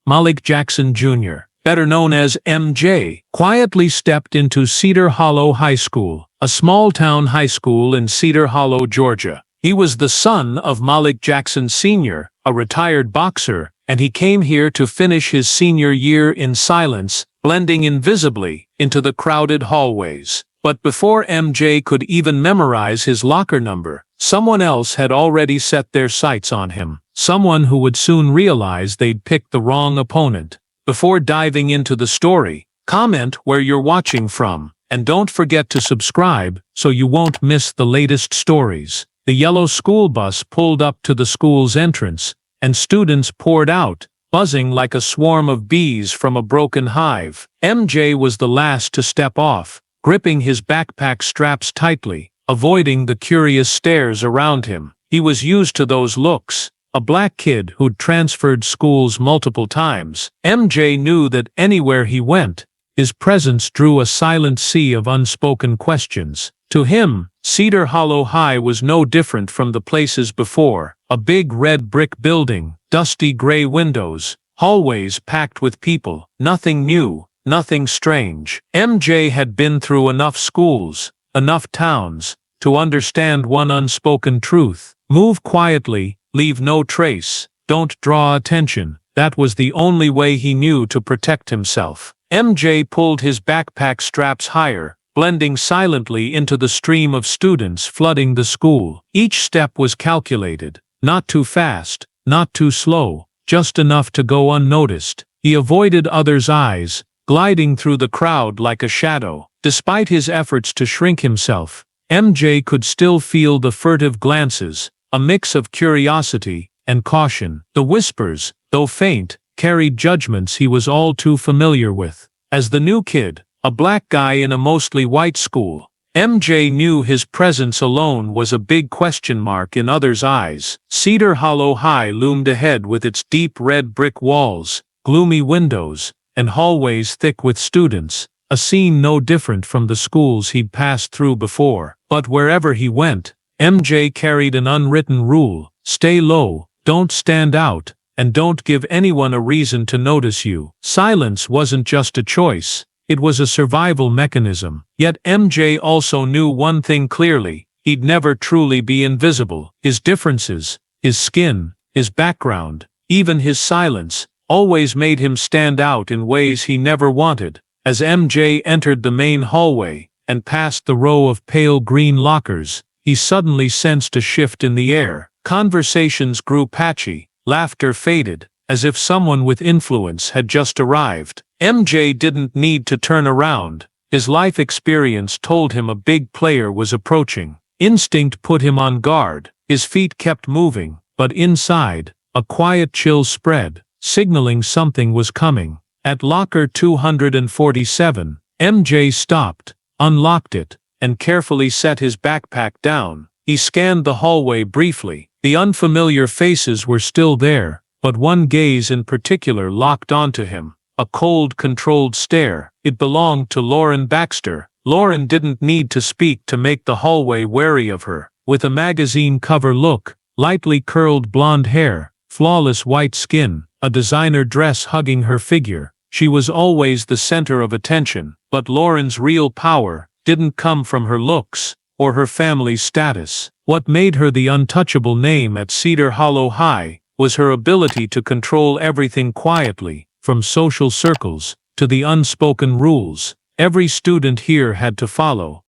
Malik Jackson Jr., better known as MJ, quietly stepped into Cedar Hollow High School, a small-town high school in Cedar Hollow, Georgia. He was the son of Malik Jackson Sr., a retired boxer, and he came here to finish his senior year in silence, blending invisibly into the crowded hallways. But before MJ could even memorize his locker number, someone else had already set their sights on him. Someone who would soon realize they'd picked the wrong opponent. Before diving into the story, comment where you're watching from, and don't forget to subscribe so you won't miss the latest stories. The yellow school bus pulled up to the school's entrance, and students poured out, buzzing like a swarm of bees from a broken hive. MJ was the last to step off, gripping his backpack straps tightly, avoiding the curious stares around him. He was used to those looks. A black kid who'd transferred schools multiple times, MJ knew that anywhere he went, his presence drew a silent sea of unspoken questions. To him, Cedar Hollow High was no different from the places before. A big red brick building, dusty gray windows, hallways packed with people. Nothing new, nothing strange. MJ had been through enough schools, enough towns, to understand one unspoken truth. Move quietly, leave no trace, don't draw attention. That was the only way he knew to protect himself. MJ pulled his backpack straps higher, blending silently into the stream of students flooding the school. Each step was calculated, not too fast, not too slow, just enough to go unnoticed. He avoided others' eyes, gliding through the crowd like a shadow. Despite his efforts to shrink himself, MJ could still feel the furtive glances, a mix of curiosity and caution. The whispers, though faint, carried judgments he was all too familiar with. As the new kid, a black guy in a mostly white school, MJ knew his presence alone was a big question mark in others' eyes. Cedar Hollow High loomed ahead with its deep red brick walls, gloomy windows, and hallways thick with students, a scene no different from the schools he'd passed through before. But wherever he went, MJ carried an unwritten rule: stay low, don't stand out, and don't give anyone a reason to notice you. Silence wasn't just a choice, it was a survival mechanism. Yet MJ also knew one thing clearly: he'd never truly be invisible. His differences, his skin, his background, even his silence, always made him stand out in ways he never wanted. As MJ entered the main hallway and passed the row of pale green lockers, he suddenly sensed a shift in the air. Conversations grew patchy, laughter faded, as if someone with influence had just arrived. MJ didn't need to turn around. His life experience told him a big player was approaching. Instinct put him on guard. His feet kept moving, but inside, a quiet chill spread, signaling something was coming. At locker 247, MJ stopped, unlocked it, and carefully set his backpack down. He scanned the hallway briefly. The unfamiliar faces were still there, but one gaze in particular locked onto him. A cold, controlled stare. It belonged to Lauren Baxter. Lauren didn't need to speak to make the hallway wary of her. With a magazine cover look, lightly curled blonde hair, flawless white skin, a designer dress hugging her figure, she was always the center of attention. But Lauren's real power didn't come from her looks or her family's status. What made her the untouchable name at Cedar Hollow High was her ability to control everything quietly, from social circles to the unspoken rules every student here had to follow.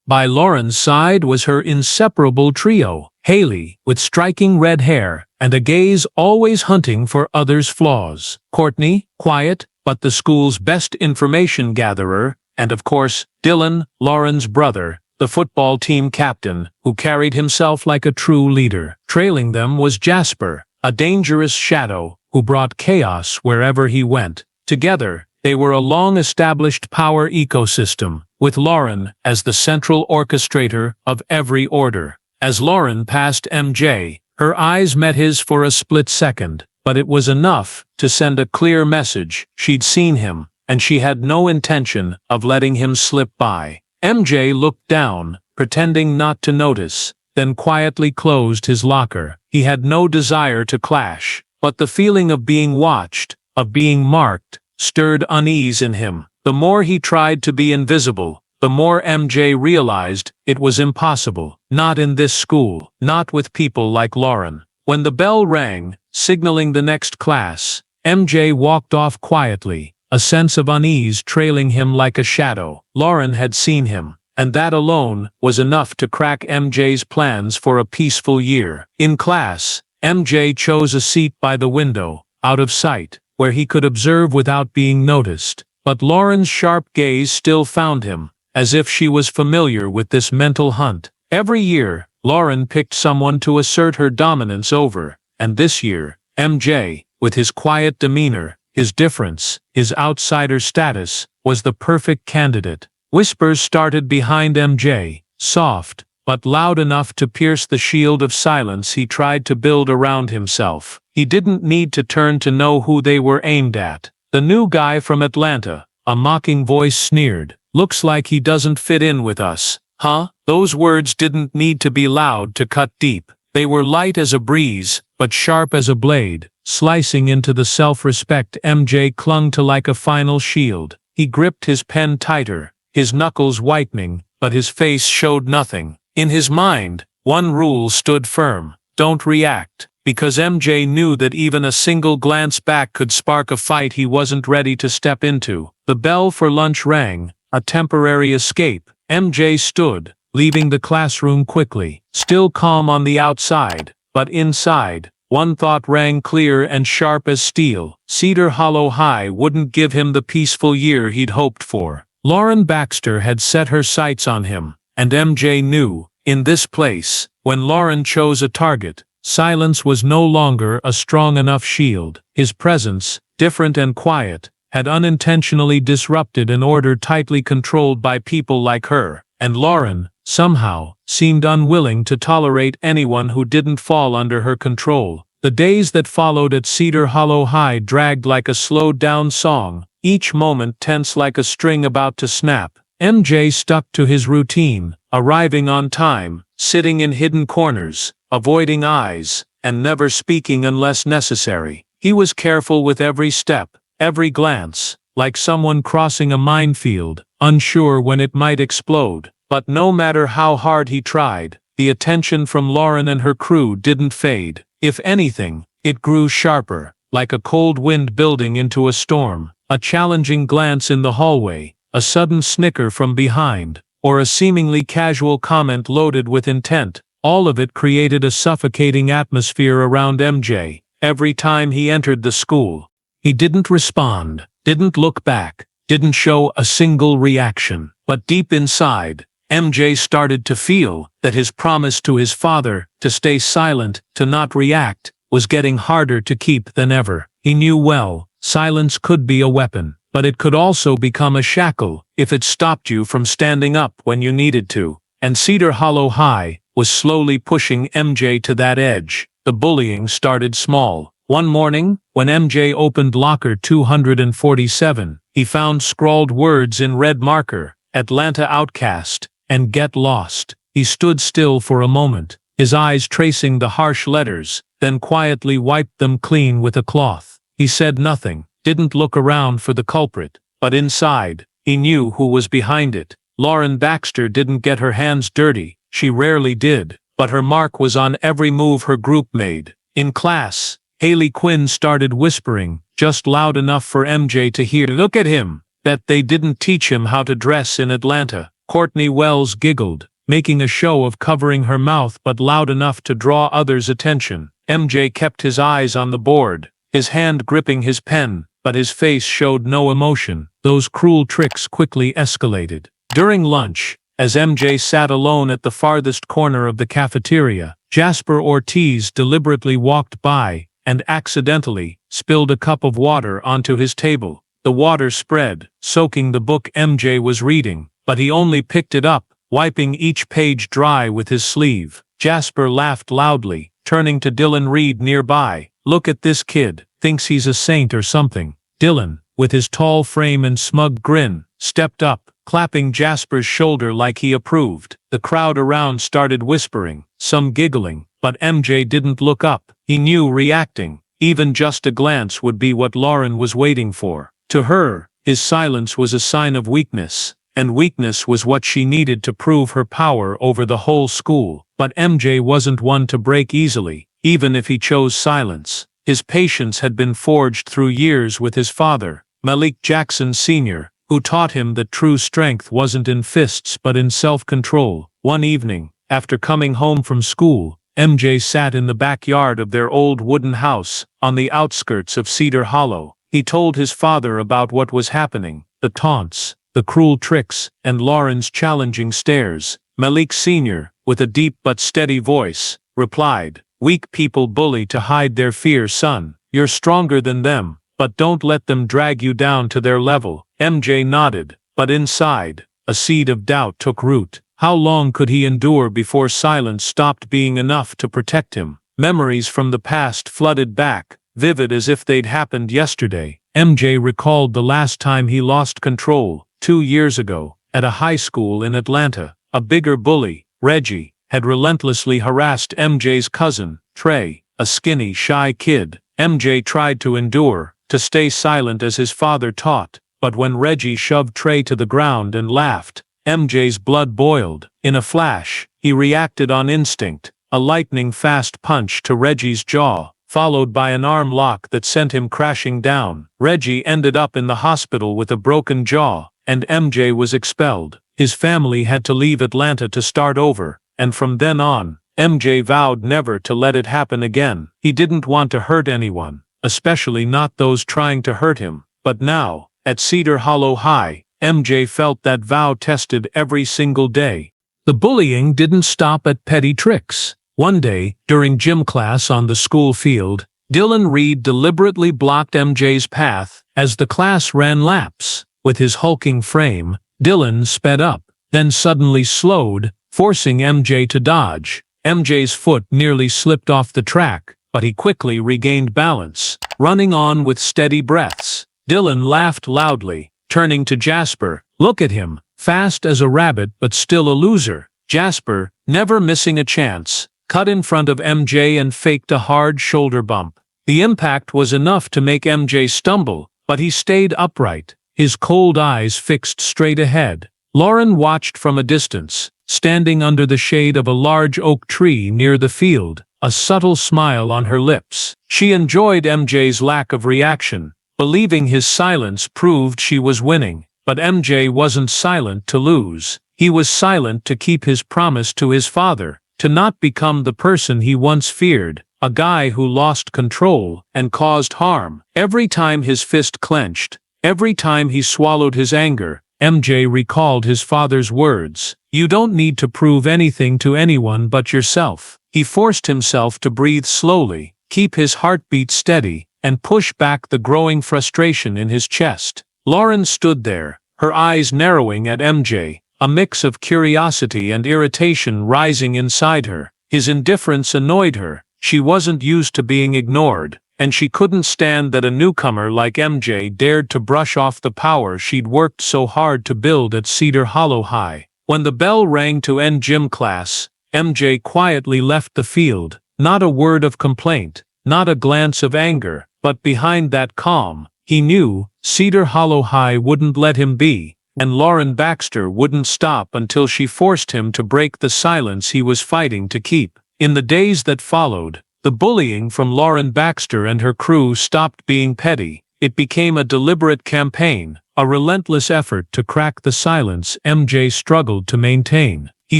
By Lauren's side was her inseparable trio, Haley, with striking red hair and a gaze always hunting for others' flaws; Courtney, quiet, but the school's best information gatherer; and of course, Dylan, Lauren's brother, the football team captain, who carried himself like a true leader. Trailing them was Jasper, a dangerous shadow who brought chaos wherever he went. Together, they were a long-established power ecosystem, with Lauren as the central orchestrator of every order. As Lauren passed MJ, her eyes met his for a split second, but it was enough to send a clear message. She'd seen him, and she had no intention of letting him slip by. MJ looked down, pretending not to notice, then quietly closed his locker. He had no desire to clash. But the feeling of being watched, of being marked, stirred unease in him. The more he tried to be invisible, the more MJ realized it was impossible. Not in this school, not with people like Lauren. When the bell rang, signaling the next class, MJ walked off quietly, a sense of unease trailing him like a shadow. Lauren had seen him, and that alone was enough to crack MJ's plans for a peaceful year. In class, MJ chose a seat by the window, out of sight, where he could observe without being noticed. But Lauren's sharp gaze still found him, as if she was familiar with this mental hunt. Every year, Lauren picked someone to assert her dominance over, and this year, MJ, with his quiet demeanor, his difference, his outsider status, was the perfect candidate. Whispers started behind MJ, soft, but loud enough to pierce the shield of silence he tried to build around himself. He didn't need to turn to know who they were aimed at. The new guy from Atlanta, a mocking voice sneered. Looks like he doesn't fit in with us, huh? Those words didn't need to be loud to cut deep. They were light as a breeze, but sharp as a blade, slicing into the self-respect MJ clung to like a final shield. He gripped his pen tighter, his knuckles whitening, but his face showed nothing. In his mind, one rule stood firm: don't react, because MJ knew that even a single glance back could spark a fight he wasn't ready to step into. The bell for lunch rang, a temporary escape. MJ stood, leaving the classroom quickly, still calm on the outside, but inside, one thought rang clear and sharp as steel. Cedar Hollow High wouldn't give him the peaceful year he'd hoped for. Lauren Baxter had set her sights on him, and MJ knew, in this place, when Lauren chose a target, silence was no longer a strong enough shield. His presence, different and quiet, had unintentionally disrupted an order tightly controlled by people like her, and Lauren, somehow, seemed unwilling to tolerate anyone who didn't fall under her control. The days that followed at Cedar Hollow High dragged like a slowed-down song, each moment tense like a string about to snap. MJ stuck to his routine, arriving on time, sitting in hidden corners, avoiding eyes, and never speaking unless necessary. He was careful with every step, every glance, like someone crossing a minefield, unsure when it might explode. But no matter how hard he tried, the attention from Lauren and her crew didn't fade. If anything, it grew sharper, like a cold wind building into a storm. A challenging glance in the hallway, a sudden snicker from behind, or a seemingly casual comment loaded with intent, all of it created a suffocating atmosphere around MJ. Every time he entered the school, he didn't respond, didn't look back, didn't show a single reaction. But deep inside, MJ started to feel that his promise to his father, to stay silent, to not react, was getting harder to keep than ever. He knew well, silence could be a weapon, but it could also become a shackle if it stopped you from standing up when you needed to. And Cedar Hollow High was slowly pushing MJ to that edge. The bullying started small. One morning, when MJ opened locker 247, he found scrawled words in red marker: Atlanta outcast, and get lost. He stood still for a moment, his eyes tracing the harsh letters, then quietly wiped them clean with a cloth. He said nothing, didn't look around for the culprit, but inside, he knew who was behind it. Lauren Baxter didn't get her hands dirty, she rarely did, but her mark was on every move her group made. In class, Haley Quinn started whispering, just loud enough for MJ to hear. Look at him! Bet they didn't teach him how to dress in Atlanta. Courtney Wells giggled, making a show of covering her mouth but loud enough to draw others' attention. MJ kept his eyes on the board, his hand gripping his pen, but his face showed no emotion. Those cruel tricks quickly escalated. During lunch, as MJ sat alone at the farthest corner of the cafeteria, Jasper Ortiz deliberately walked by and accidentally spilled a cup of water onto his table. The water spread, soaking the book MJ was reading, but he only picked it up, wiping each page dry with his sleeve. Jasper laughed loudly, turning to Dylan Reed nearby. Look at this kid, thinks he's a saint or something. Dylan, with his tall frame and smug grin, stepped up, clapping Jasper's shoulder like he approved. The crowd around started whispering, some giggling, but MJ didn't look up. He knew reacting, Even just a glance would be what Lauren was waiting for. To her, his silence was a sign of weakness, and weakness was what she needed to prove her power over the whole school. But MJ wasn't one to break easily, even if he chose silence. His patience had been forged through years with his father, Malik Jackson Sr., who taught him that true strength wasn't in fists but in self-control. One evening, after coming home from school, MJ sat in the backyard of their old wooden house, on the outskirts of Cedar Hollow. He told his father about what was happening, the taunts, the cruel tricks, and Lauren's challenging stares. Malik Sr., with a deep but steady voice, replied, "Weak people bully to hide their fear, son. You're stronger than them, but don't let them drag you down to their level." MJ nodded, but inside, a seed of doubt took root. How long could he endure before silence stopped being enough to protect him? Memories from the past flooded back, vivid as if they'd happened yesterday. MJ recalled the last time he lost control, 2 years ago, at a high school in Atlanta. A bigger bully, Reggie, had relentlessly harassed MJ's cousin, Trey, a skinny, shy kid. MJ tried to endure, to stay silent as his father taught, but when Reggie shoved Trey to the ground and laughed, MJ's blood boiled. In a flash, he reacted on instinct, a lightning-fast punch to Reggie's jaw, followed by an arm lock that sent him crashing down. Reggie ended up in the hospital with a broken jaw, and MJ was expelled. His family had to leave Atlanta to start over, and from then on, MJ vowed never to let it happen again. He didn't want to hurt anyone, especially not those trying to hurt him. But now, at Cedar Hollow High, MJ felt that vow tested every single day. The bullying didn't stop at petty tricks. One day, during gym class on the school field, Dylan Reed deliberately blocked MJ's path as the class ran laps. With his hulking frame, Dylan sped up, then suddenly slowed, forcing MJ to dodge. MJ's foot nearly slipped off the track, but he quickly regained balance, running on with steady breaths. Dylan laughed loudly, turning to Jasper. "Look at him, fast as a rabbit but still a loser." Jasper, never missing a chance, cut in front of MJ and faked a hard shoulder bump. The impact was enough to make MJ stumble, but he stayed upright, his cold eyes fixed straight ahead. Lauren watched from a distance, standing under the shade of a large oak tree near the field, a subtle smile on her lips. She enjoyed MJ's lack of reaction, believing his silence proved she was winning. But MJ wasn't silent to lose. He was silent to keep his promise to his father, to not become the person he once feared, a guy who lost control and caused harm. Every time his fist clenched, every time he swallowed his anger, MJ recalled his father's words, "You don't need to prove anything to anyone but yourself." He forced himself to breathe slowly, keep his heartbeat steady, and push back the growing frustration in his chest. Lauren stood there, her eyes narrowing at MJ, a mix of curiosity and irritation rising inside her. His indifference annoyed her. She wasn't used to being ignored, and she couldn't stand that a newcomer like MJ dared to brush off the power she'd worked so hard to build at Cedar Hollow High. When the bell rang to end gym class, MJ quietly left the field, not a word of complaint, not a glance of anger, but behind that calm, he knew Cedar Hollow High wouldn't let him be, and Lauren Baxter wouldn't stop until she forced him to break the silence he was fighting to keep. In the days that followed, the bullying from Lauren Baxter and her crew stopped being petty. It became a deliberate campaign, a relentless effort to crack the silence MJ struggled to maintain. He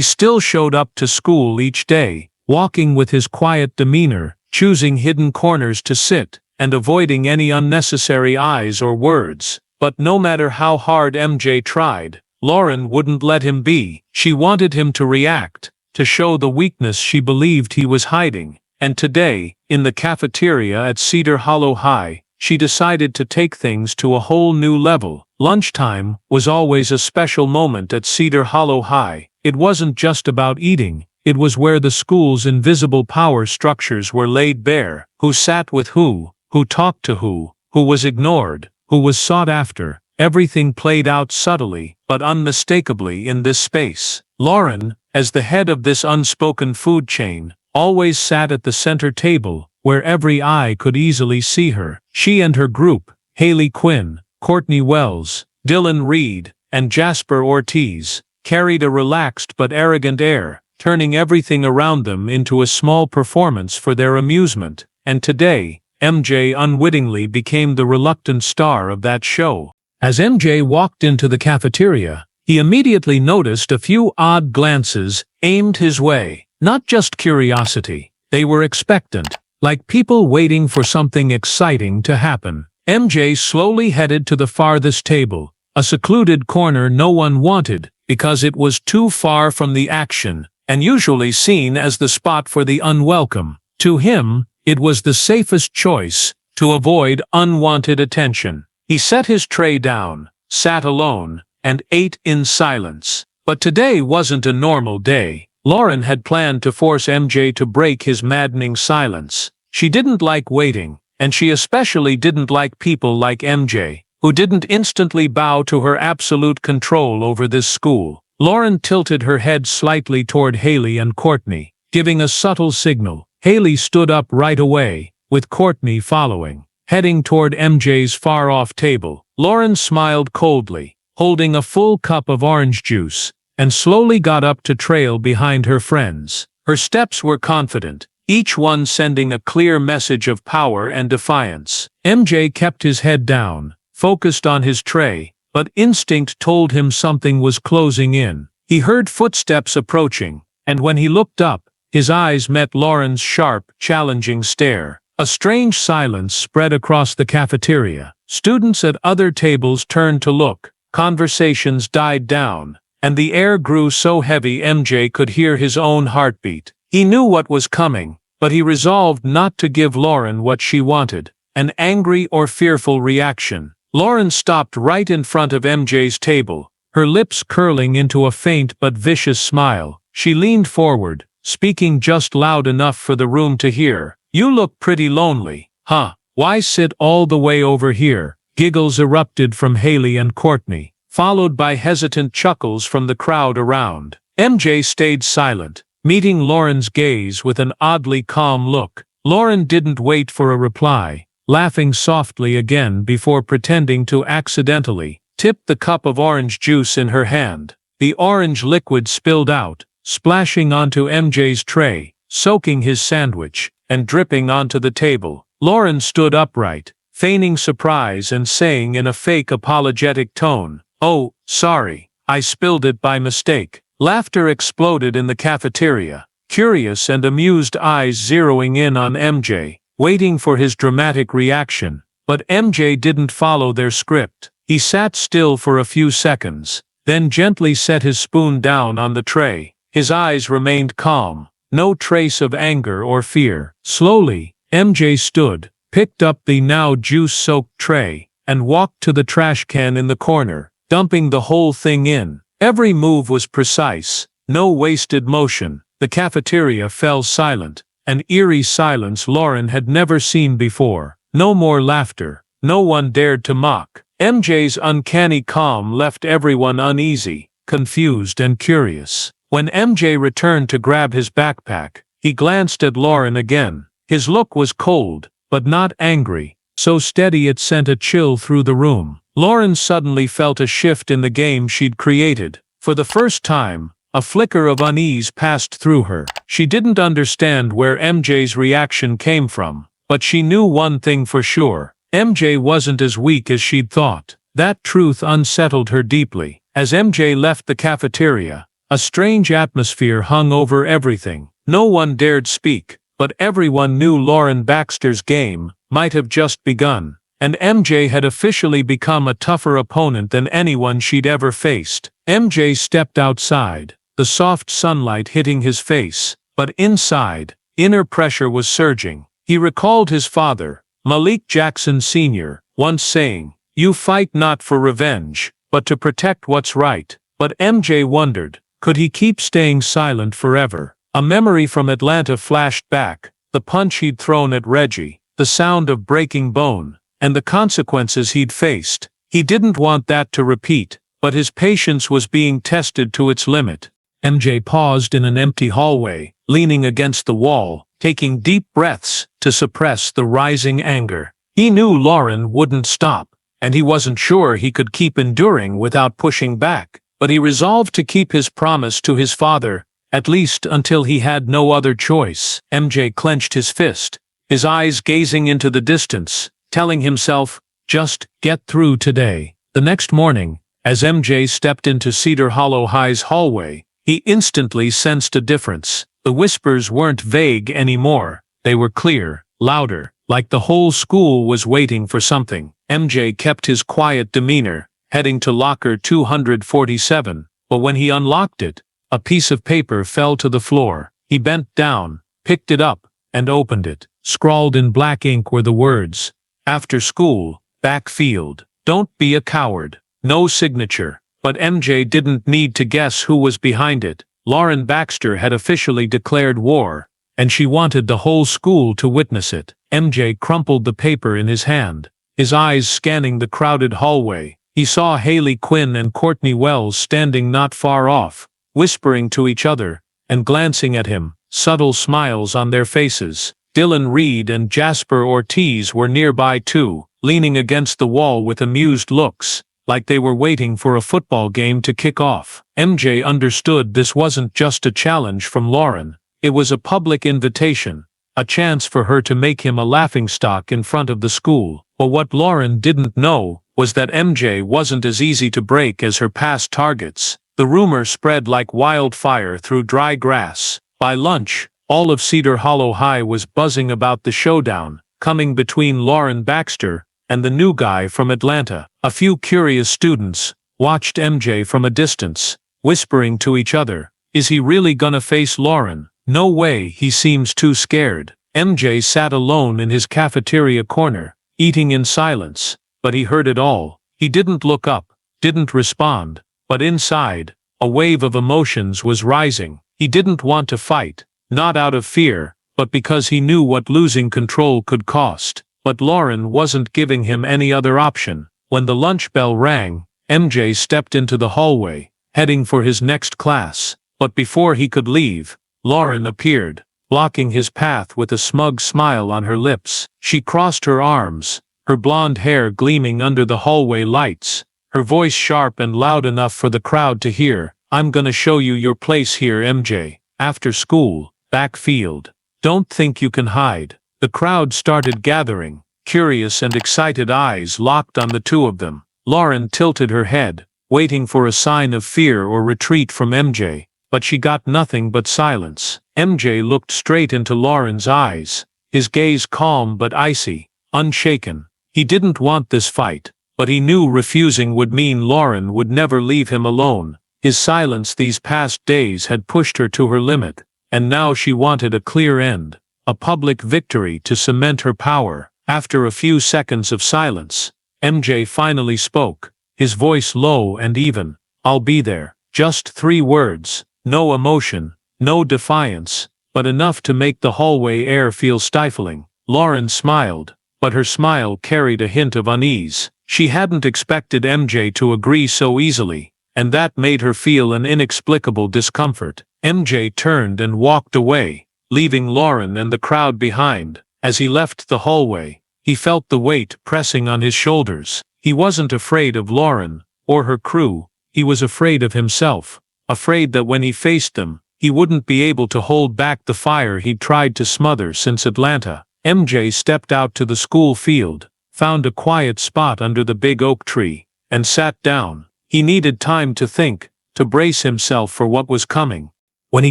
still showed up to school each day, walking with his quiet demeanor, choosing hidden corners to sit, and avoiding any unnecessary eyes or words. But no matter how hard MJ tried, Lauren wouldn't let him be. She wanted him to react, to show the weakness she believed he was hiding. And today, in the cafeteria at Cedar Hollow High, she decided to take things to a whole new level. Lunchtime was always a special moment at Cedar Hollow High. It wasn't just about eating, it was where the school's invisible power structures were laid bare. Who sat with who talked to who was ignored, who was sought after. Everything played out subtly, but unmistakably in this space. Lauren, as the head of this unspoken food chain, always sat at the center table, where every eye could easily see her. She and her group, Haley Quinn, Courtney Wells, Dylan Reed, and Jasper Ortiz, carried a relaxed but arrogant air, turning everything around them into a small performance for their amusement. And today, MJ unwittingly became the reluctant star of that show. As MJ walked into the cafeteria, he immediately noticed a few odd glances aimed his way. Not just curiosity, they were expectant, like people waiting for something exciting to happen. MJ slowly headed to the farthest table, a secluded corner no one wanted because it was too far from the action, and usually seen as the spot for the unwelcome. To him, it was the safest choice to avoid unwanted attention. He set his tray down, sat alone, and ate in silence. But today wasn't a normal day. Lauren had planned to force MJ to break his maddening silence. She didn't like waiting, and she especially didn't like people like MJ, who didn't instantly bow to her absolute control over this school. Lauren tilted her head slightly toward Haley and Courtney, giving a subtle signal. Haley stood up right away, with Courtney following, heading toward MJ's far-off table. Lauren smiled coldly, holding a full cup of orange juice, and slowly got up to trail behind her friends. Her steps were confident, each one sending a clear message of power and defiance. MJ kept his head down, focused on his tray, but instinct told him something was closing in. He heard footsteps approaching, and when he looked up, his eyes met Lauren's sharp, challenging stare. A strange silence spread across the cafeteria. Students at other tables turned to look, conversations died down, and the air grew so heavy MJ could hear his own heartbeat. He knew what was coming, but he resolved not to give Lauren what she wanted, an angry or fearful reaction. Lauren stopped right in front of MJ's table, her lips curling into a faint but vicious smile. She leaned forward, speaking just loud enough for the room to hear. "You look pretty lonely, huh? Why sit all the way over here?" Giggles erupted from Haley and Courtney, followed by hesitant chuckles from the crowd around. MJ stayed silent, meeting Lauren's gaze with an oddly calm look. Lauren didn't wait for a reply, laughing softly again before pretending to accidentally tip the cup of orange juice in her hand. The orange liquid spilled out, splashing onto MJ's tray, soaking his sandwich, and dripping onto the table. Lauren stood upright, feigning surprise and saying in a fake apologetic tone, "Oh, sorry, I spilled it by mistake." Laughter exploded in the cafeteria, curious and amused eyes zeroing in on MJ, waiting for his dramatic reaction. But MJ didn't follow their script. He sat still for a few seconds, then gently set his spoon down on the tray. His eyes remained calm, no trace of anger or fear. Slowly, MJ stood, picked up the now juice-soaked tray, and walked to the trash can in the corner, dumping the whole thing in. Every move was precise, no wasted motion. The cafeteria fell silent, an eerie silence Lauren had never seen before. No more laughter, no one dared to mock. MJ's uncanny calm left everyone uneasy, confused and curious. When MJ returned to grab his backpack, he glanced at Lauren again. His look was cold, but not angry, so steady it sent a chill through the room. Lauren suddenly felt a shift in the game she'd created. For the first time, a flicker of unease passed through her. She didn't understand where MJ's reaction came from, but she knew one thing for sure. MJ wasn't as weak as she'd thought. That truth unsettled her deeply. As MJ left the cafeteria, a strange atmosphere hung over everything. No one dared speak, but everyone knew Lauren Baxter's game might have just begun, and MJ had officially become a tougher opponent than anyone she'd ever faced. MJ stepped outside, the soft sunlight hitting his face, but inside, inner pressure was surging. He recalled his father, Malik Jackson Sr., once saying, "You fight not for revenge, but to protect what's right." But MJ wondered, could he keep staying silent forever? A memory from Atlanta flashed back, the punch he'd thrown at Reggie, the sound of breaking bone, and the consequences he'd faced. He didn't want that to repeat, but his patience was being tested to its limit. MJ paused in an empty hallway, leaning against the wall, taking deep breaths to suppress the rising anger. He knew Lauren wouldn't stop, and he wasn't sure he could keep enduring without pushing back, but he resolved to keep his promise to his father, at least until he had no other choice. MJ clenched his fist, his eyes gazing into the distance, telling himself, just get through today. The next morning, as MJ stepped into Cedar Hollow High's hallway, he instantly sensed a difference. The whispers weren't vague anymore, they were clear, louder, like the whole school was waiting for something. MJ kept his quiet demeanor, heading to locker 247, but when he unlocked it, a piece of paper fell to the floor. He bent down, picked it up, and opened it. Scrawled in black ink were the words, "After school, backfield. Don't be a coward." No signature, but MJ didn't need to guess who was behind it. Lauren Baxter had officially declared war, and she wanted the whole school to witness it. MJ crumpled the paper in his hand, his eyes scanning the crowded hallway. He saw Haley Quinn and Courtney Wells standing not far off, whispering to each other, and glancing at him, subtle smiles on their faces. Dylan Reed and Jasper Ortiz were nearby too, leaning against the wall with amused looks, like they were waiting for a football game to kick off. MJ understood this wasn't just a challenge from Lauren, it was a public invitation, a chance for her to make him a laughingstock in front of the school. But what Lauren didn't know was that MJ wasn't as easy to break as her past targets. The rumor spread like wildfire through dry grass. By lunch, all of Cedar Hollow High was buzzing about the showdown, coming between Lauren Baxter and the new guy from Atlanta. A few curious students watched MJ from a distance, whispering to each other, "Is he really gonna face Lauren? No way, he seems too scared." MJ sat alone in his cafeteria corner, eating in silence, but he heard it all. He didn't look up, didn't respond, but inside, a wave of emotions was rising. He didn't want to fight, not out of fear, but because he knew what losing control could cost. But Lauren wasn't giving him any other option. When the lunch bell rang, MJ stepped into the hallway, heading for his next class. But before he could leave, Lauren appeared, blocking his path with a smug smile on her lips. She crossed her arms, her blonde hair gleaming under the hallway lights, her voice sharp and loud enough for the crowd to hear. "I'm gonna show you your place here, MJ. After school, backfield. Don't think you can hide." The crowd started gathering, curious and excited eyes locked on the two of them. Lauren tilted her head, waiting for a sign of fear or retreat from MJ, but she got nothing but silence. MJ looked straight into Lauren's eyes, his gaze calm but icy, unshaken. He didn't want this fight, but he knew refusing would mean Lauren would never leave him alone. His silence these past days had pushed her to her limit, and now she wanted a clear end. A public victory to cement her power. After a few seconds of silence, MJ finally spoke, his voice low and even. "I'll be there." Just 3 words, no emotion, no defiance, but enough to make the hallway air feel stifling. Lauren smiled, but her smile carried a hint of unease. She hadn't expected MJ to agree so easily, and that made her feel an inexplicable discomfort. MJ turned and walked away, leaving Lauren and the crowd behind. As he left the hallway, he felt the weight pressing on his shoulders. He wasn't afraid of Lauren or her crew, he was afraid of himself, afraid that when he faced them, he wouldn't be able to hold back the fire he'd tried to smother since Atlanta. MJ stepped out to the school field, found a quiet spot under the big oak tree, and sat down. He needed time to think, to brace himself for what was coming. When he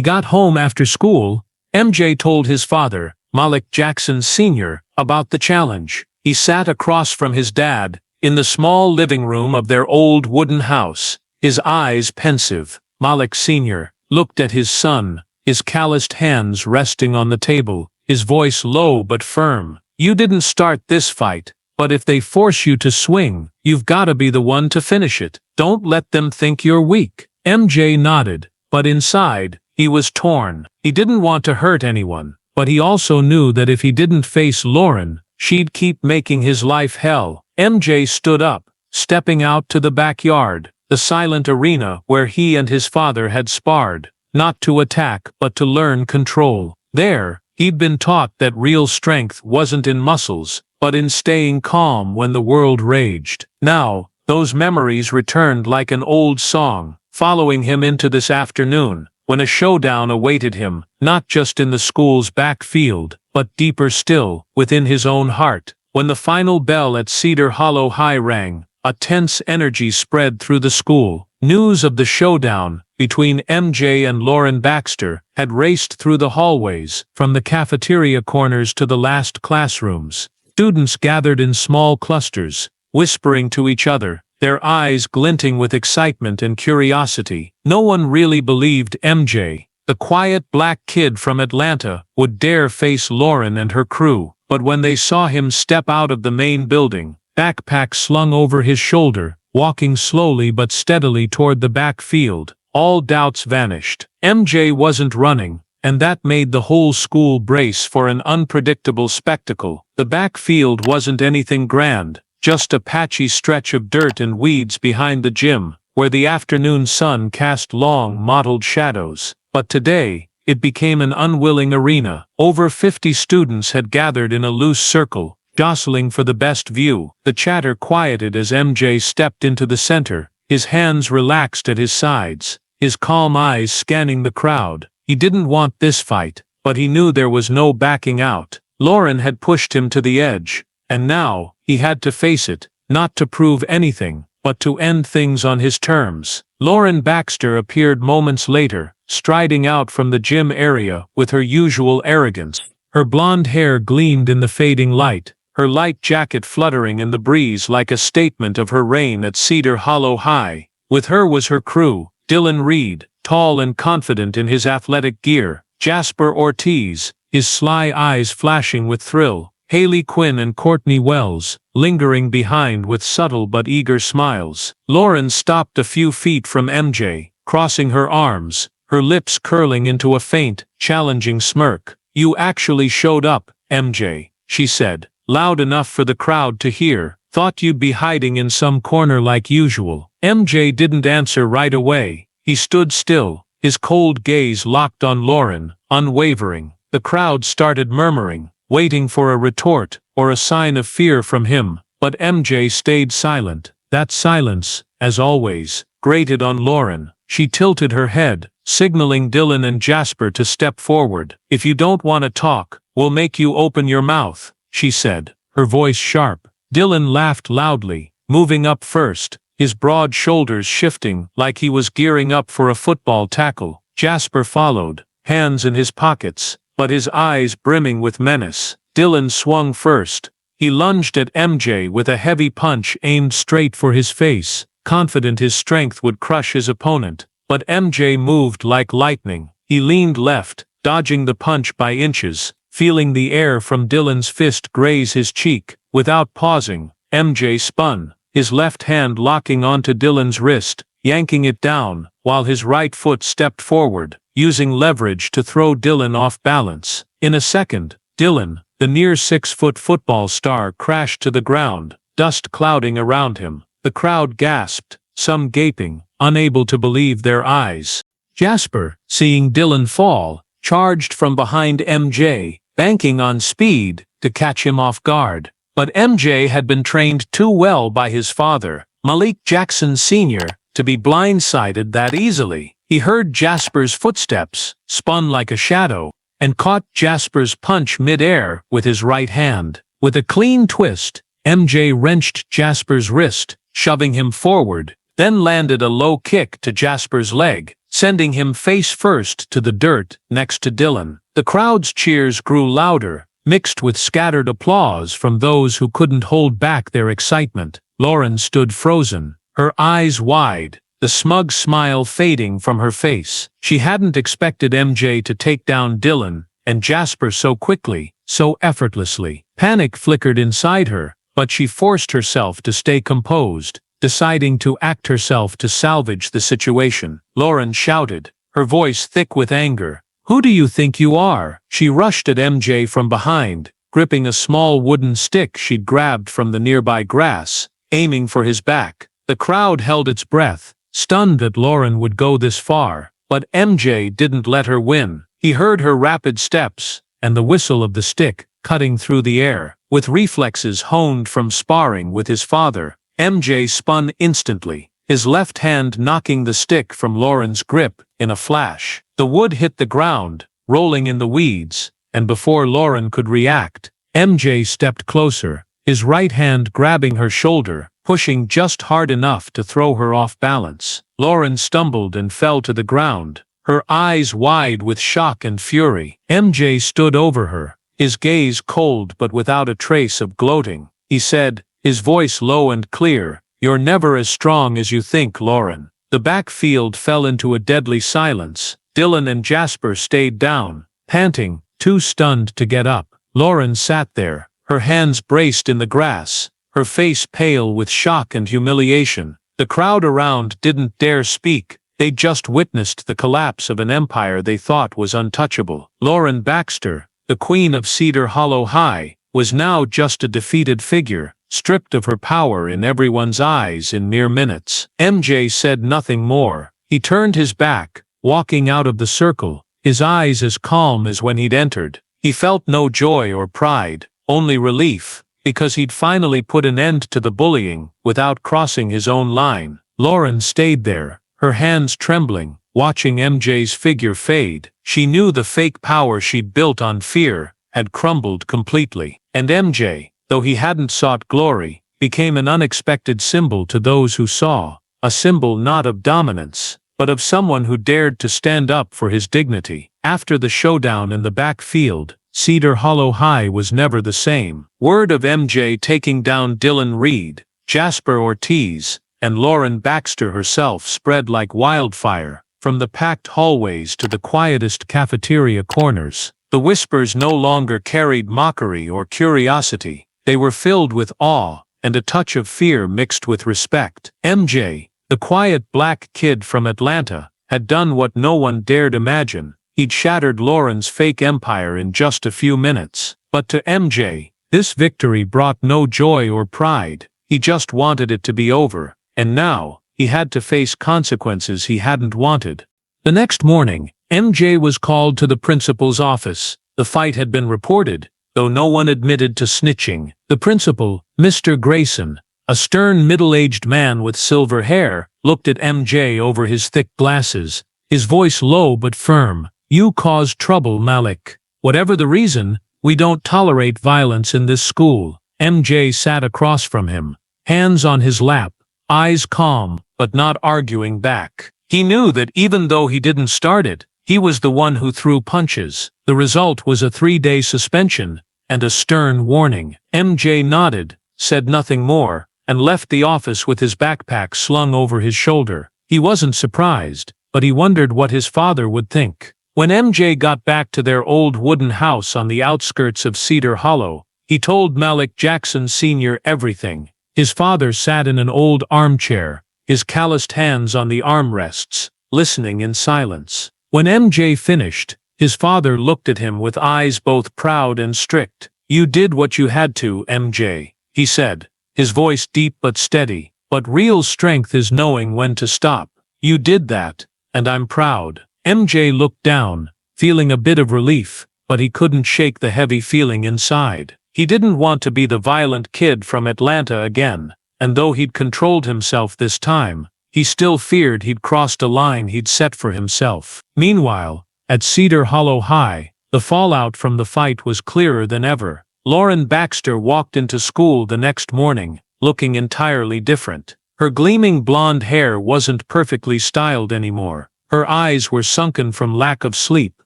got home after school, MJ told his father, Malik Jackson Sr., about the challenge. He sat across from his dad, in the small living room of their old wooden house, his eyes pensive. Malik Sr. looked at his son, his calloused hands resting on the table, his voice low but firm. "You didn't start this fight, but if they force you to swing, you've gotta be the one to finish it. Don't let them think you're weak." MJ nodded, but inside, he was torn. He didn't want to hurt anyone, but he also knew that if he didn't face Lauren, she'd keep making his life hell. MJ stood up, stepping out to the backyard, the silent arena where he and his father had sparred, not to attack but to learn control. There, He'd been taught that real strength wasn't in muscles, but in staying calm when the world raged. Now, those memories returned like an old song, following him into this afternoon, when a showdown awaited him, not just in the school's backfield, but deeper still, within his own heart. When the final bell at Cedar Hollow High rang, a tense energy spread through the school. News of the showdown between MJ and Lauren Baxter had raced through the hallways, from the cafeteria corners to the last classrooms. Students gathered in small clusters, whispering to each other, their eyes glinting with excitement and curiosity. No one really believed MJ, the quiet black kid from Atlanta, would dare face Lauren and her crew. But when they saw him step out of the main building, backpack slung over his shoulder, walking slowly but steadily toward the backfield, all doubts vanished. MJ wasn't running, and that made the whole school brace for an unpredictable spectacle. The backfield wasn't anything grand, just a patchy stretch of dirt and weeds behind the gym, where the afternoon sun cast long, mottled shadows. But today, it became an unwilling arena. Over 50 students had gathered in a loose circle, jostling for the best view. The chatter quieted as MJ stepped into the center, his hands relaxed at his sides, his calm eyes scanning the crowd. He didn't want this fight, but he knew there was no backing out. Lauren had pushed him to the edge, and now, he had to face it, not to prove anything, but to end things on his terms. Lauren Baxter appeared moments later, striding out from the gym area with her usual arrogance. Her blonde hair gleamed in the fading light, her light jacket fluttering in the breeze like a statement of her reign at Cedar Hollow High. With her was her crew, Dylan Reed, tall and confident in his athletic gear, Jasper Ortiz, his sly eyes flashing with thrill, Haley Quinn and Courtney Wells, lingering behind with subtle but eager smiles. Lauren stopped a few feet from MJ, crossing her arms, her lips curling into a faint, challenging smirk. "You actually showed up, MJ," she said, loud enough for the crowd to hear. "Thought you'd be hiding in some corner like usual." MJ didn't answer right away. He stood still, his cold gaze locked on Lauren, unwavering. The crowd started murmuring, waiting for a retort or a sign of fear from him, but MJ stayed silent. That silence, as always, grated on Lauren. She tilted her head, signaling Dylan and Jasper to step forward. "If you don't want to talk, we'll make you open your mouth," she said, her voice sharp. Dylan laughed loudly, moving up first, his broad shoulders shifting like he was gearing up for a football tackle. Jasper followed, hands in his pockets, but his eyes brimming with menace. Dylan swung first. He lunged at MJ with a heavy punch aimed straight for his face, confident his strength would crush his opponent. But MJ moved like lightning. He leaned left, dodging the punch by inches, feeling the air from Dylan's fist graze his cheek. Without pausing, MJ spun, his left hand locking onto Dylan's wrist, yanking it down, while his right foot stepped forward, using leverage to throw Dylan off balance. In a second, Dylan, the near 6-foot football star, crashed to the ground, dust clouding around him. The crowd gasped, some gaping, unable to believe their eyes. Jasper, seeing Dylan fall, charged from behind MJ, banking on speed to catch him off guard. But MJ had been trained too well by his father, Malik Jackson Sr., to be blindsided that easily. He heard Jasper's footsteps, spun like a shadow, and caught Jasper's punch mid-air with his right hand. With a clean twist, MJ wrenched Jasper's wrist, shoving him forward, then landed a low kick to Jasper's leg, sending him face first to the dirt next to Dylan. The crowd's cheers grew louder, mixed with scattered applause from those who couldn't hold back their excitement. Lauren stood frozen, her eyes wide, the smug smile fading from her face. She hadn't expected MJ to take down Dylan and Jasper so quickly, so effortlessly. Panic flickered inside her, but she forced herself to stay composed, deciding to act herself to salvage the situation. Lauren shouted, her voice thick with anger. "Who do you think you are?" She rushed at MJ from behind, gripping a small wooden stick she'd grabbed from the nearby grass, aiming for his back. The crowd held its breath, stunned that Lauren would go this far, but MJ didn't let her win. He heard her rapid steps, and the whistle of the stick cutting through the air. With reflexes honed from sparring with his father, MJ spun instantly, his left hand knocking the stick from Lauren's grip in a flash. The wood hit the ground, rolling in the weeds, and before Lauren could react, MJ stepped closer, his right hand grabbing her shoulder, pushing just hard enough to throw her off balance. Lauren stumbled and fell to the ground, her eyes wide with shock and fury. MJ stood over her, his gaze cold but without a trace of gloating. He said, his voice low and clear, "You're never as strong as you think, Lauren." The backfield fell into a deadly silence. Dylan and Jasper stayed down, panting, too stunned to get up. Lauren sat there, her hands braced in the grass, her face pale with shock and humiliation. The crowd around didn't dare speak. They just witnessed the collapse of an empire they thought was untouchable. Lauren Baxter, the queen of Cedar Hollow High, was now just a defeated figure, stripped of her power in everyone's eyes in mere minutes. MJ said nothing more. He turned his back, walking out of the circle, his eyes as calm as when he'd entered. He felt no joy or pride, only relief, because he'd finally put an end to the bullying without crossing his own line. Lauren stayed there, her hands trembling, watching MJ's figure fade. She knew the fake power she'd built on fear had crumbled completely. And MJ, though he hadn't sought glory, became an unexpected symbol to those who saw, a symbol not of dominance, but of someone who dared to stand up for his dignity. After the showdown in the backfield, Cedar Hollow High was never the same. Word of MJ taking down Dylan Reed, Jasper Ortiz, and Lauren Baxter herself spread like wildfire, from the packed hallways to the quietest cafeteria corners. The whispers no longer carried mockery or curiosity. They were filled with awe and a touch of fear mixed with respect. MJ, the quiet black kid from Atlanta, had done what no one dared imagine. He'd shattered Lauren's fake empire in just a few minutes. But to MJ, this victory brought no joy or pride. He just wanted it to be over, and now, he had to face consequences he hadn't wanted. The next morning, MJ was called to the principal's office. The fight had been reported, though no one admitted to snitching. The principal, Mr. Grayson, a stern middle-aged man with silver hair, looked at MJ over his thick glasses, his voice low but firm. "You caused trouble, Malik. Whatever the reason, we don't tolerate violence in this school." MJ sat across from him, hands on his lap, eyes calm, but not arguing back. He knew that even though he didn't start it, he was the one who threw punches. The result was a 3-day suspension and a stern warning. MJ nodded, said nothing more, and left the office with his backpack slung over his shoulder. He wasn't surprised, but he wondered what his father would think. When MJ got back to their old wooden house on the outskirts of Cedar Hollow, he told Malik Jackson Sr. everything. His father sat in an old armchair, his calloused hands on the armrests, listening in silence. When MJ finished, his father looked at him with eyes both proud and strict. "You did what you had to, MJ," he said, his voice deep but steady. "But real strength is knowing when to stop. You did that, and I'm proud." MJ looked down, feeling a bit of relief, but he couldn't shake the heavy feeling inside. He didn't want to be the violent kid from Atlanta again, and though he'd controlled himself this time, he still feared he'd crossed a line he'd set for himself. Meanwhile, at Cedar Hollow High, the fallout from the fight was clearer than ever. Lauren Baxter walked into school the next morning, looking entirely different. Her gleaming blonde hair wasn't perfectly styled anymore. Her eyes were sunken from lack of sleep,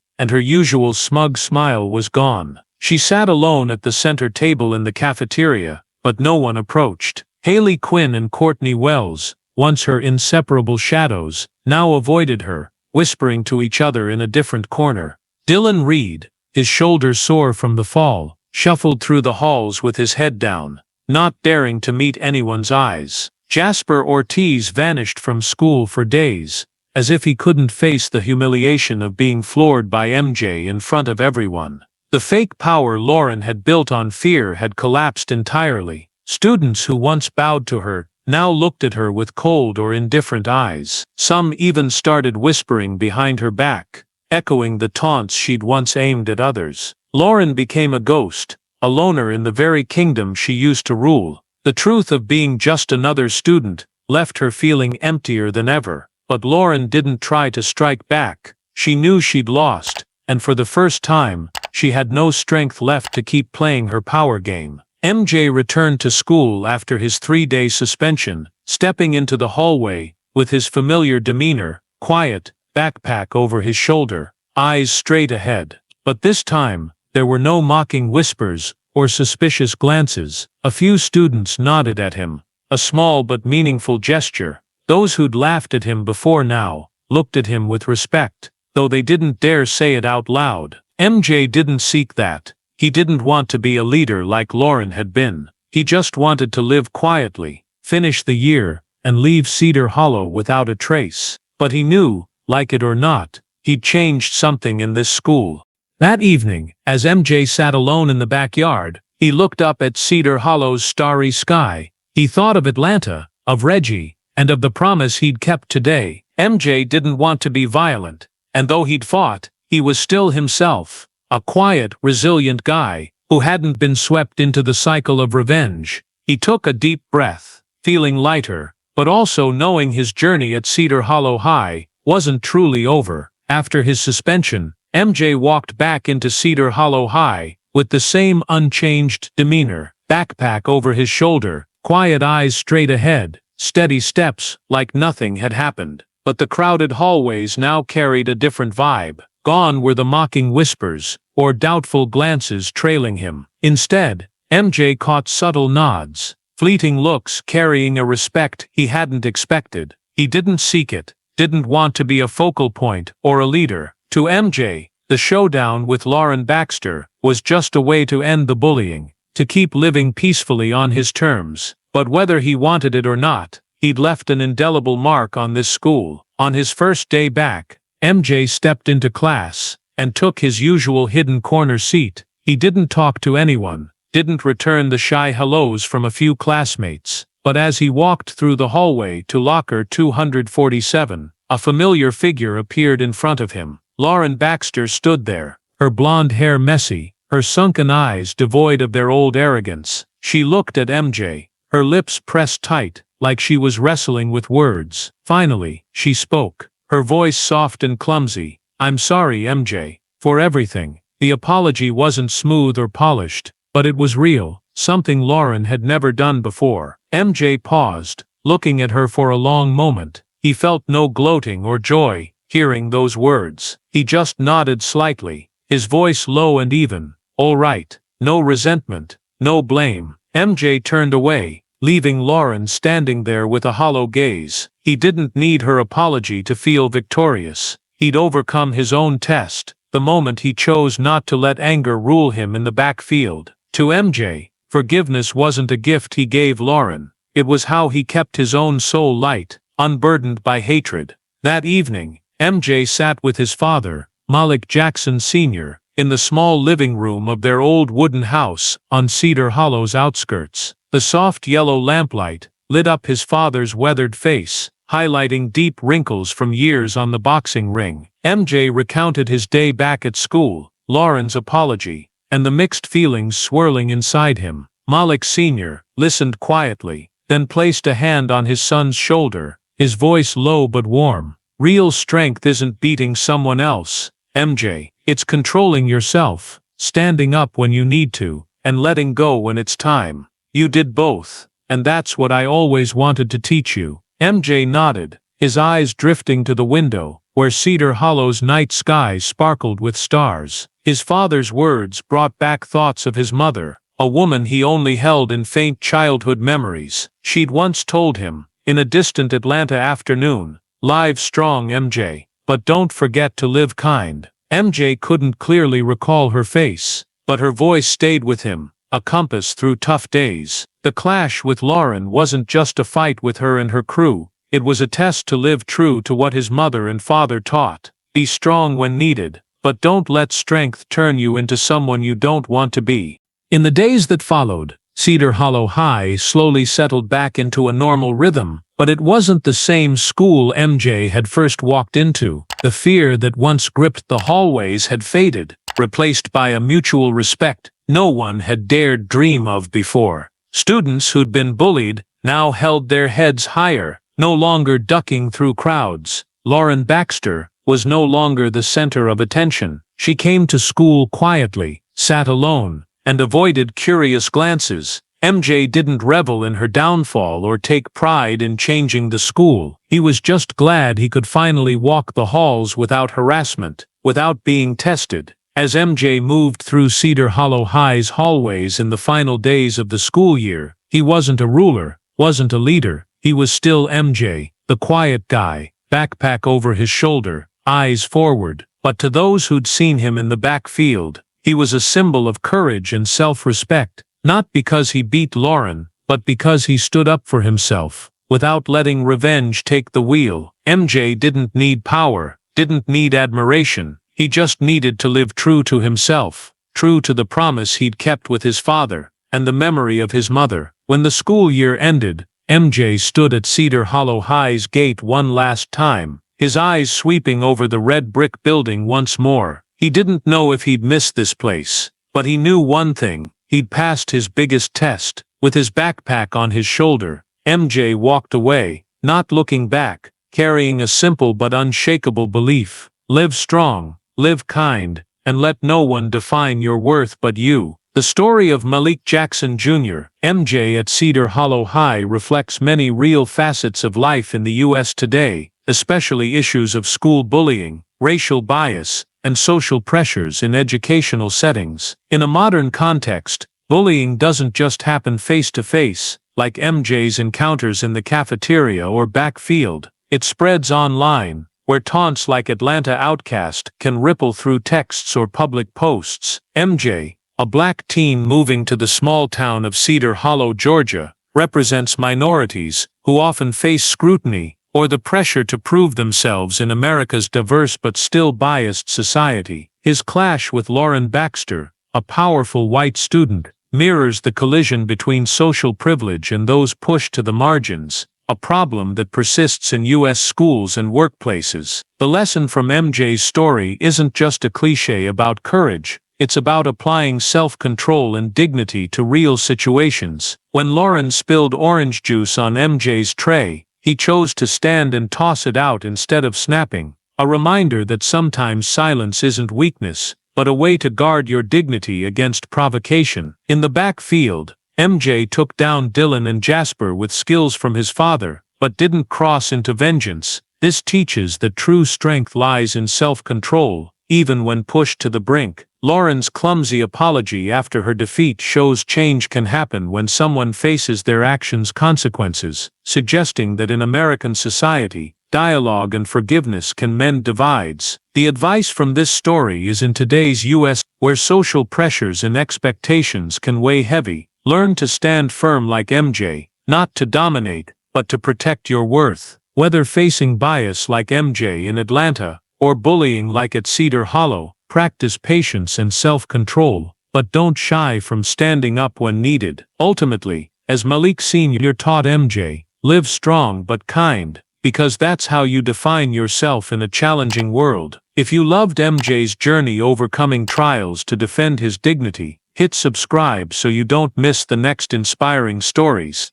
and her usual smug smile was gone. She sat alone at the center table in the cafeteria, but no one approached. Haley Quinn and Courtney Wells, once her inseparable shadows, now avoided her, whispering to each other in a different corner. Dylan Reed, his shoulders sore from the fall, shuffled through the halls with his head down, not daring to meet anyone's eyes. Jasper Ortiz vanished from school for days, as if he couldn't face the humiliation of being floored by MJ in front of everyone. The fake power Lauren had built on fear had collapsed entirely. Students who once bowed to her now looked at her with cold or indifferent eyes. Some even started whispering behind her back, echoing the taunts she'd once aimed at others. Lauren became a ghost, a loner in the very kingdom she used to rule. The truth of being just another student left her feeling emptier than ever. But Lauren didn't try to strike back. She knew she'd lost, and for the first time, she had no strength left to keep playing her power game. MJ returned to school after his 3-day suspension, stepping into the hallway with his familiar demeanor, quiet, backpack over his shoulder, eyes straight ahead. But this time, there were no mocking whispers or suspicious glances. A few students nodded at him, a small but meaningful gesture. Those who'd laughed at him before now looked at him with respect, though they didn't dare say it out loud. MJ didn't seek that. He didn't want to be a leader like Lauren had been. He just wanted to live quietly, finish the year, and leave Cedar Hollow without a trace. But he knew, like it or not, he'd changed something in this school. That evening, as MJ sat alone in the backyard, he looked up at Cedar Hollow's starry sky. He thought of Atlanta, of Reggie, and of the promise he'd kept today. MJ didn't want to be violent, and though he'd fought, he was still himself, a quiet, resilient guy who hadn't been swept into the cycle of revenge. He took a deep breath, feeling lighter, but also knowing his journey at Cedar Hollow High wasn't truly over. After his suspension, MJ walked back into Cedar Hollow High with the same unchanged demeanor, backpack over his shoulder, quiet eyes straight ahead, steady steps like nothing had happened. But the crowded hallways now carried a different vibe. Gone were the mocking whispers or doubtful glances trailing him. Instead, MJ caught subtle nods, fleeting looks carrying a respect he hadn't expected. He didn't seek it, didn't want to be a focal point or a leader. To MJ, the showdown with Lauren Baxter was just a way to end the bullying, to keep living peacefully on his terms. But whether he wanted it or not, he'd left an indelible mark on this school. On his first day back, MJ stepped into class and took his usual hidden corner seat. He didn't talk to anyone, didn't return the shy hellos from a few classmates. But as he walked through the hallway to locker 247, a familiar figure appeared in front of him. Lauren Baxter stood there, her blonde hair messy, her sunken eyes devoid of their old arrogance. She looked at MJ, her lips pressed tight, like she was wrestling with words. Finally, she spoke, her voice soft and clumsy. "I'm sorry, MJ, for everything." The apology wasn't smooth or polished, but it was real, something Lauren had never done before. MJ paused, looking at her for a long moment. He felt no gloating or joy hearing those words. He just nodded slightly, his voice low and even. "All right." No resentment, no blame. MJ turned away, leaving Lauren standing there with a hollow gaze. He didn't need her apology to feel victorious. He'd overcome his own test the moment he chose not to let anger rule him in the backfield. To MJ, forgiveness wasn't a gift he gave Lauren. It was how he kept his own soul light, unburdened by hatred. That evening, MJ sat with his father, Malik Jackson Sr., in the small living room of their old wooden house on Cedar Hollow's outskirts. The soft yellow lamplight lit up his father's weathered face, highlighting deep wrinkles from years on the boxing ring. MJ recounted his day back at school, Lauren's apology, and the mixed feelings swirling inside him. Malik Sr. listened quietly, then placed a hand on his son's shoulder, his voice low but warm. "Real strength isn't beating someone else, MJ. It's controlling yourself, standing up when you need to, and letting go when it's time. You did both, and that's what I always wanted to teach you." MJ nodded, his eyes drifting to the window, where Cedar Hollow's night sky sparkled with stars. His father's words brought back thoughts of his mother, a woman he only held in faint childhood memories. She'd once told him, in a distant Atlanta afternoon, "Live strong, MJ, but don't forget to live kind." MJ couldn't clearly recall her face, but her voice stayed with him, a compass through tough days. The clash with Lauren wasn't just a fight with her and her crew, it was a test to live true to what his mother and father taught. Be strong when needed, but don't let strength turn you into someone you don't want to be. In the days that followed, Cedar Hollow High slowly settled back into a normal rhythm, but it wasn't the same school MJ had first walked into. The fear that once gripped the hallways had faded. replaced by a mutual respect no one had dared dream of before. Students who'd been bullied now held their heads higher, no longer ducking through crowds. Lauren Baxter was no longer the center of attention. She came to school quietly, sat alone, and avoided curious glances. MJ didn't revel in her downfall or take pride in changing the school. He was just glad he could finally walk the halls without harassment, without being tested. As MJ moved through Cedar Hollow High's hallways in the final days of the school year, he wasn't a ruler, wasn't a leader. He was still MJ, the quiet guy, backpack over his shoulder, eyes forward. But to those who'd seen him in the backfield, he was a symbol of courage and self-respect. Not because he beat Lauren, but because he stood up for himself, without letting revenge take the wheel. MJ didn't need power, didn't need admiration. He just needed to live true to himself, true to the promise he'd kept with his father, and the memory of his mother. When the school year ended, MJ stood at Cedar Hollow High's gate one last time, his eyes sweeping over the red brick building once more. He didn't know if he'd miss this place, but he knew one thing. He'd passed his biggest test. With his backpack on his shoulder, MJ walked away, not looking back, carrying a simple but unshakable belief. Live strong, live kind, and let no one define your worth but you. The story of Malik Jackson Jr., MJ at Cedar Hollow High reflects many real facets of life in the U.S. today, especially issues of school bullying, racial bias, and social pressures in educational settings. In a modern context, bullying doesn't just happen face-to-face, like MJ's encounters in the cafeteria or backfield. It spreads online, where taunts like Atlanta outcast can ripple through texts or public posts. MJ, a black teen moving to the small town of Cedar Hollow, Georgia, represents minorities who often face scrutiny or the pressure to prove themselves in America's diverse but still biased society. His clash with Lauren Baxter, a powerful white student, mirrors the collision between social privilege and those pushed to the margins, a problem that persists in U.S. schools and workplaces. The lesson from MJ's story isn't just a cliché about courage, it's about applying self-control and dignity to real situations. When Lauren spilled orange juice on MJ's tray, he chose to stand and toss it out instead of snapping, a reminder that sometimes silence isn't weakness, but a way to guard your dignity against provocation. In the backfield, MJ took down Dylan and Jasper with skills from his father, but didn't cross into vengeance. This teaches that true strength lies in self-control, even when pushed to the brink. Lauren's clumsy apology after her defeat shows change can happen when someone faces their actions' consequences, suggesting that in American society, dialogue and forgiveness can mend divides. The advice from this story is in today's U.S., where social pressures and expectations can weigh heavy, learn to stand firm like MJ, not to dominate, but to protect your worth. Whether facing bias like MJ in Atlanta, or bullying like at Cedar Hollow, practice patience and self-control, but don't shy from standing up when needed. Ultimately, as Malik Sr. taught MJ, live strong but kind, because that's how you define yourself in a challenging world. If you loved MJ's journey overcoming trials to defend his dignity, hit subscribe so you don't miss the next inspiring stories.